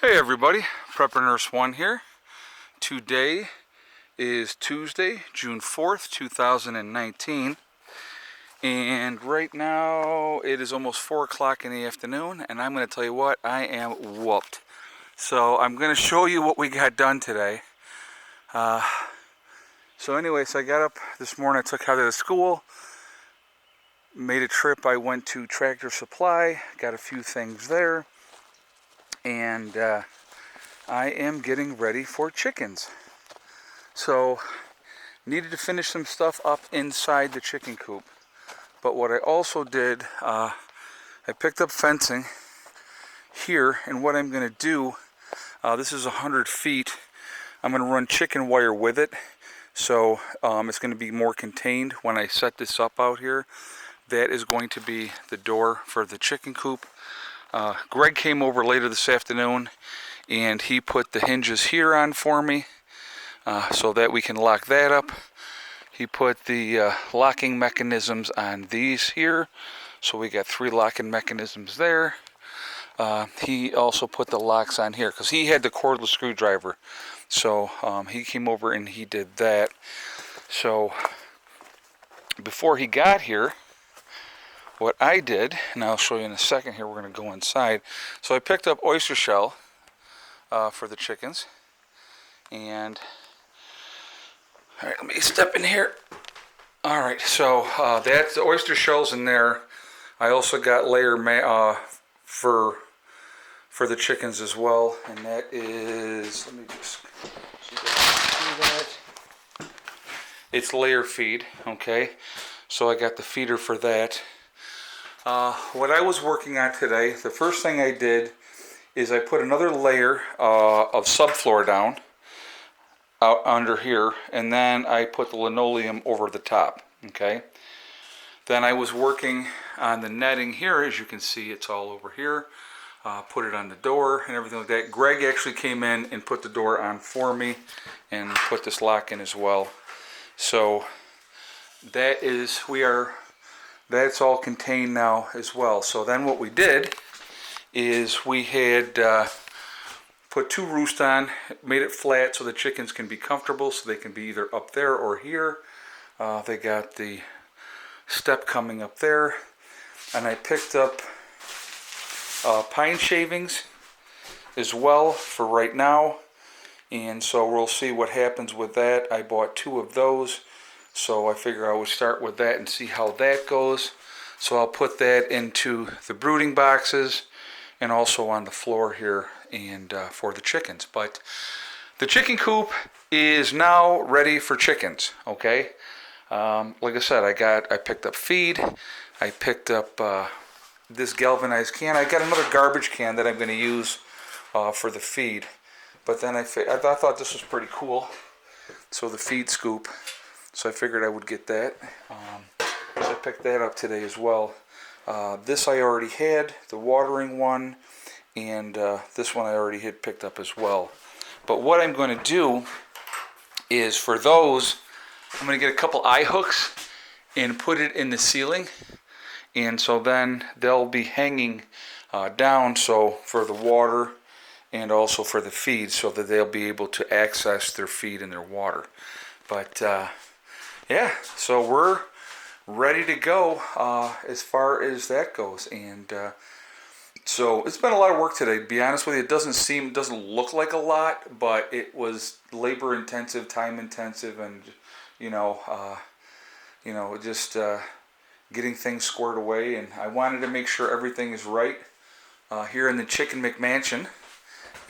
Hey everybody, Prepper Nurse 1 here. Today is Tuesday, June 4th, 2019. And right now it is almost 4 o'clock in the afternoon, and I'm going to tell you what, I am whooped. So I'm going to show you what we got done today. So anyways, I got up this morning, I took Heather to school, made a trip, I went to Tractor Supply, got a few things there, and I am getting ready for chickens. So, needed to finish some stuff up inside the chicken coop. But what I also did, I picked up fencing here, and what I'm going to do, this is 100 feet. I'm going to run chicken wire with it, so it's going to be more contained when I set this up out here. That is going to be the door for the chicken coop. Greg came over later this afternoon, and he put the hinges here on for me so that we can lock that up. He put the locking mechanisms on these here, so we got 3 locking mechanisms there. He also put the locks on here because he had the cordless screwdriver, so he came over and he did that. So before he got here, what I did, and I'll show you in a second here, we're going to go inside. So I picked up oyster shell for the chickens, and all right, let me step in here. All right, so that's the oyster shells in there. I also got layer for the chickens as well, and that is, let me just see that. It's layer feed, okay? So I got the feeder for that. What I was working on today, the first thing I did is I put another layer of subfloor down out under here, and then I put the linoleum over the top, okay? Then I was working on the netting here. As you can see, it's all over here. Put it on the door and everything like that. Greg actually came in and put the door on for me and put this lock in as well. So that is, that's all contained now as well. So then what we did is we had put 2 roosts on, made it flat so the chickens can be comfortable, so they can be either up there or here. They got the step coming up there, and I picked up pine shavings as well for right now, and so we'll see what happens with that. I bought 2 of those, so I figure I would start with that and see how that goes. So I'll put that into the brooding boxes and also on the floor here and for the chickens. But the chicken coop is now ready for chickens, okay? Like I said, I picked up feed. I picked up this galvanized can. I got another garbage can that I'm going to use for the feed. But then I thought this was pretty cool. So the feed scoop. So I figured I would get that. So I picked that up today as well. This I already had, the watering one, and this one I already had picked up as well. But what I'm going to do is for those, I'm going to get a couple eye hooks and put it in the ceiling, and so then they'll be hanging down, so for the water and also for the feed, so that they'll be able to access their feed and their water. But yeah, so we're ready to go as far as that goes. And so it's been a lot of work today, to be honest with you. It doesn't look like a lot, but it was labor intensive, time intensive, and just getting things squared away. And I wanted to make sure everything is right here in the Chicken McMansion.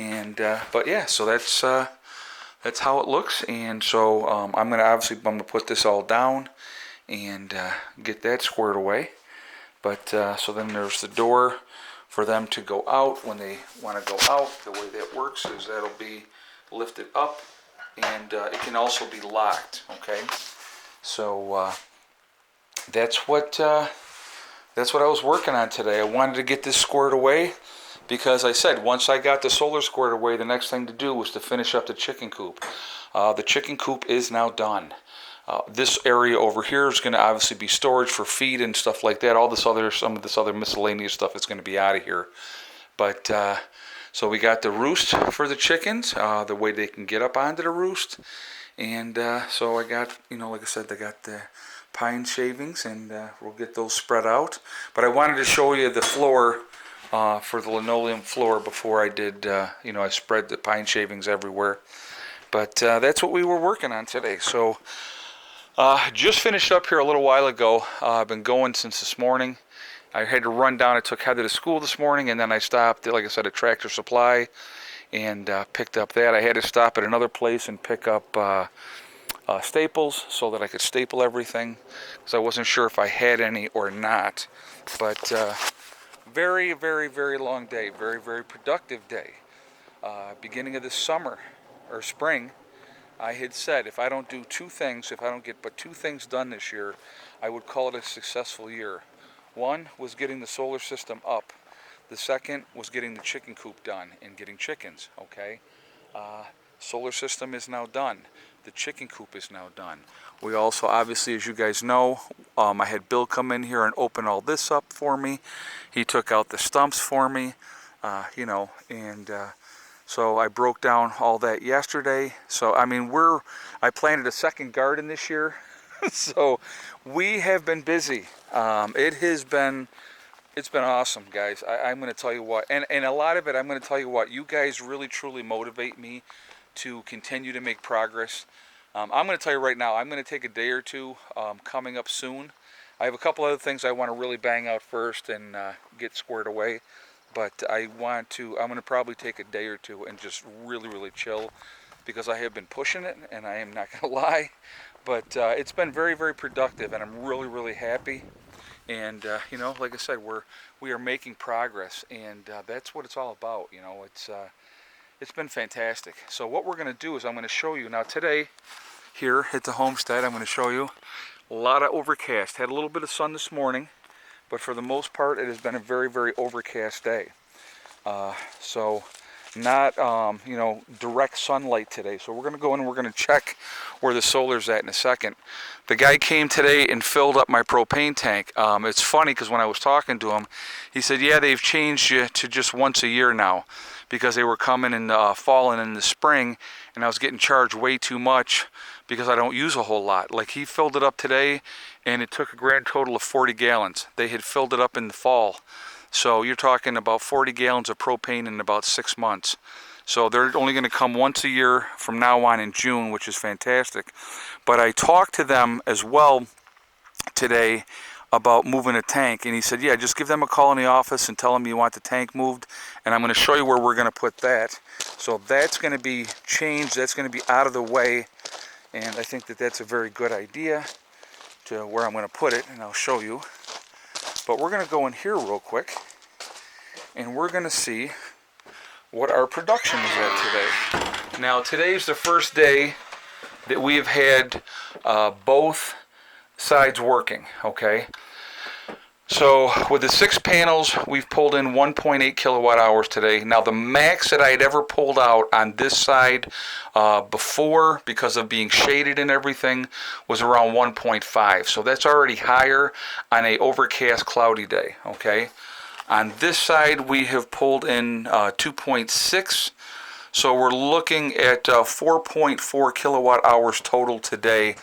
And but yeah, so that's how it looks. And so I'm gonna put this all down and get that squared away. But so then there's the door for them to go out when they want to go out. The way that works is that'll be lifted up, and it can also be locked, okay? So that's what I was working on today. I wanted to get this squared away because I said once I got the solar squared away, the next thing to do was to finish up the chicken coop. The chicken coop is now done. This area over here is going to obviously be storage for feed and stuff like that. Some of this other miscellaneous stuff is going to be out of here. But So we got the roost for the chickens, the way they can get up onto the roost. And so I got, like I said, I got the pine shavings, and we'll get those spread out. But I wanted to show you the floor for the linoleum floor before I did, I spread the pine shavings everywhere. But that's what we were working on today. So just finished up here a little while ago. I've been going since this morning. I had to run down. I took Heather to school this morning, and then I stopped, like I said, at Tractor Supply and picked up that. I had to stop at another place and pick up staples so that I could staple everything, because I wasn't sure if I had any or not. But very, very, very long day. Very, very productive day. Beginning of the summer or spring, I had said if I don't do two things, if I don't get but two things done this year, I would call it a successful year. One was getting the solar system up. The second was getting the chicken coop done and getting chickens, okay? Solar system is now done. The chicken coop is now done. We also, obviously, as you guys know, I had Bill come in here and open all this up for me. He took out the stumps for me, so I broke down all that yesterday. So, I mean, I planted a second garden this year. So we have been busy. It's been awesome, guys. I'm going to tell you what, and a lot of it, I'm going to tell you what, you guys really truly motivate me to continue to make progress. I'm going to tell you right now, I'm going to take a day or two coming up soon. I have a couple other things I want to really bang out first and get squared away. But I'm going to probably take a day or two and just really, really chill, because I have been pushing it, and I am not going to lie. But it's been very, very productive, and I'm really, really happy. And, like I said, we are making progress, and that's what it's all about. It's been fantastic. So what we're going to do is I'm going to show you. Now today, here at the homestead, I'm going to show you a lot of overcast. Had a little bit of sun this morning, but for the most part, it has been a very, very overcast day. So not, direct sunlight today. So we're going to go in and we're going to check where the solar's at in a second. The guy came today and filled up my propane tank. It's funny because when I was talking to him, he said, yeah, they've changed you to just once a year now, because they were coming in the fall and in the spring, and I was getting charged way too much because I don't use a whole lot. Like, he filled it up today, and it took a grand total of 40 gallons. They had filled it up in the fall. So you're talking about 40 gallons of propane in about 6 months. So they're only going to come once a year from now on in June, which is fantastic. But I talked to them as well today about moving a tank, and he said, yeah, just give them a call in the office and tell them you want the tank moved, and I'm going to show you where we're going to put that. So that's going to be changed. That's going to be out of the way, and I think that that's a very good idea to where I'm going to put it, and I'll show you. But we're going to go in here real quick, and we're going to see what our production is at today. Now, today's the first day that we have had both sides working, okay? So with the 6 panels, we've pulled in 1.8 kilowatt hours today. Now, the max that I had ever pulled out on this side before, because of being shaded and everything, was around 1.5. So that's already higher on a overcast, cloudy day, okay? On this side, we have pulled in 2.6. So we're looking at 4.4 kilowatt hours total today.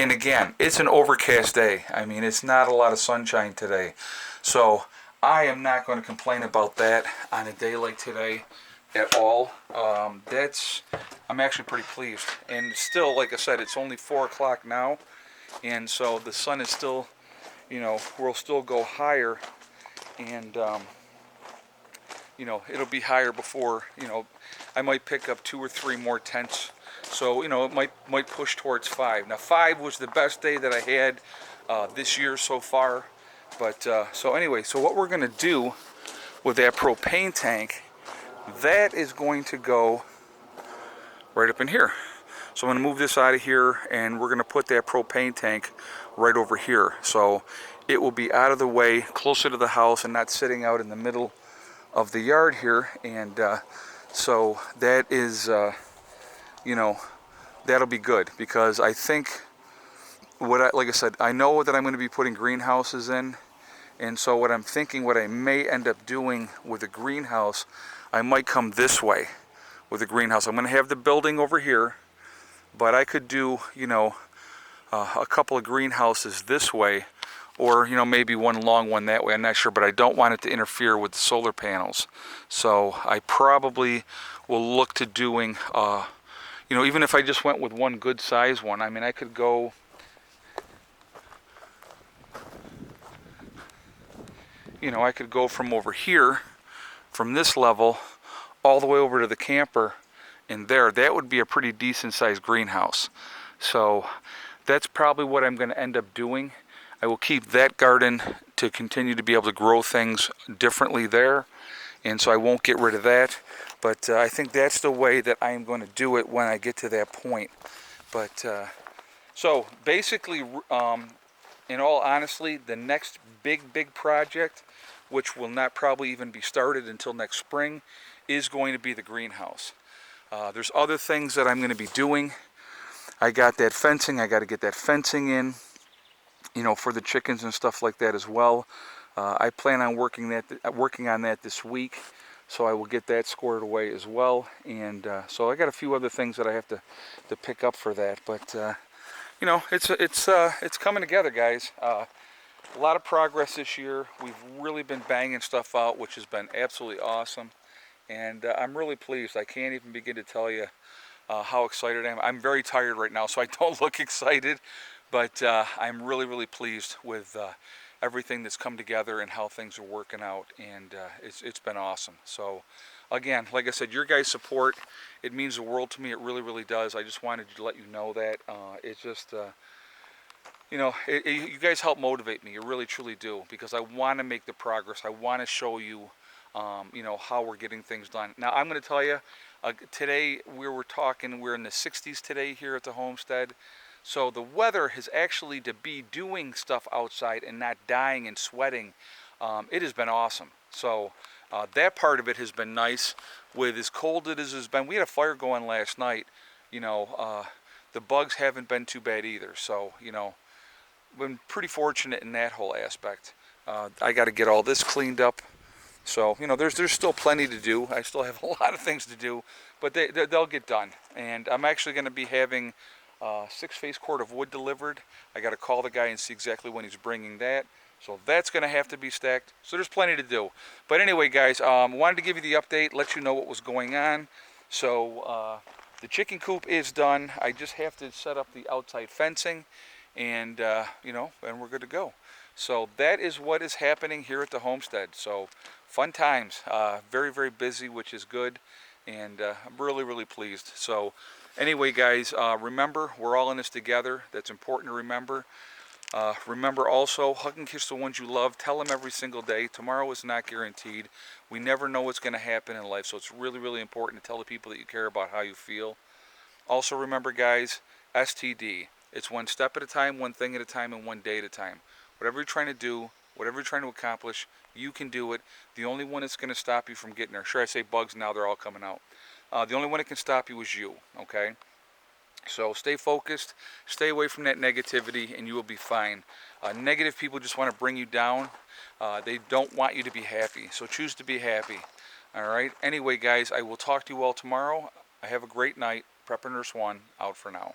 And again, it's an overcast day. I mean, it's not a lot of sunshine today. So I am not going to complain about that on a day like today at all. I'm actually pretty pleased. And still, like I said, it's only 4 o'clock now. And so the sun is still, will still go higher. And, it'll be higher before, I might pick up 2 or 3 more tents. So, it might push towards 5. Now, 5 was the best day that I had this year so far. But, so anyway, so what we're going to do with that propane tank, that is going to go right up in here. So I'm going to move this out of here, and we're going to put that propane tank right over here. So it will be out of the way, closer to the house, and not sitting out in the middle of the yard here. And so that is... that'll be good, because I think like I said, I know that I'm going to be putting greenhouses in, And so what I'm thinking, what I may end up doing with the greenhouse, I might come this way with the greenhouse. I'm going to have the building over here, but I could do, a couple of greenhouses this way, or maybe one long one that way. I'm not sure, but I don't want it to interfere with the solar panels. So I probably will look to doing, even if I just went with one good size one. I mean, I could go, I could go from over here, from this level, all the way over to the camper in there. That would be a pretty decent sized greenhouse. So that's probably what I'm going to end up doing. I will keep that garden to continue to be able to grow things differently there, and so I won't get rid of that. But I think that's the way that I am going to do it when I get to that point. But so basically, in all honesty, the next big project, which will not probably even be started until next spring, is going to be the greenhouse. There's other things that I'm going to be doing. I got that fencing. I got to get that fencing in, for the chickens and stuff like that as well. I plan on working on that this week, so I will get that squared away as well. And so I got a few other things that I have to pick up for that. But it's coming together, guys. A lot of progress this year. We've really been banging stuff out, which has been absolutely awesome. And I'm really pleased. I can't even begin to tell you how excited I am. I'm very tired right now, so I don't look excited, but I'm really pleased with everything that's come together and how things are working out, and it's been awesome. So again, like I said, your guys' support, it means the world to me. It really does. I just wanted to let you know that. It's just you guys help motivate me. You really truly do, because I want to make the progress. I want to show you how we're getting things done. Now I'm going to tell you, today we're in the 60s today here at the homestead. So the weather has actually, to be doing stuff outside and not dying and sweating, it has been awesome. So that part of it has been nice. With as cold as it has been, we had a fire going last night. The bugs haven't been too bad either. So, been pretty fortunate in that whole aspect. I got to get all this cleaned up. So, there's still plenty to do. I still have a lot of things to do, but they'll get done. And I'm actually going to be having 6-face cord of wood delivered. I got to call the guy and see exactly when he's bringing that. So that's going to have to be stacked. So there's plenty to do. But anyway, guys, wanted to give you the update, let you know what was going on. So the chicken coop is done. I just have to set up the outside fencing, and and we're good to go. So that is what is happening here at the homestead. So fun times, very busy, which is good, and I'm really pleased. So anyway, guys, remember, we're all in this together. That's important to remember. Remember also, hug and kiss the ones you love. Tell them every single day. Tomorrow is not guaranteed. We never know what's going to happen in life, so it's really important to tell the people that you care about how you feel. Also remember, guys, STD. It's one step at a time, one thing at a time, and one day at a time. Whatever you're trying to do, whatever you're trying to accomplish, you can do it. The only one that's going to stop you from getting there, sure, I say bugs now, they're all coming out. The only one that can stop you is you, okay? So stay focused, stay away from that negativity, and you will be fine. Negative people just want to bring you down. They don't want you to be happy, so choose to be happy. All right? Anyway, guys, I will talk to you all tomorrow. Have a great night. Prepper Nurse 1, out for now.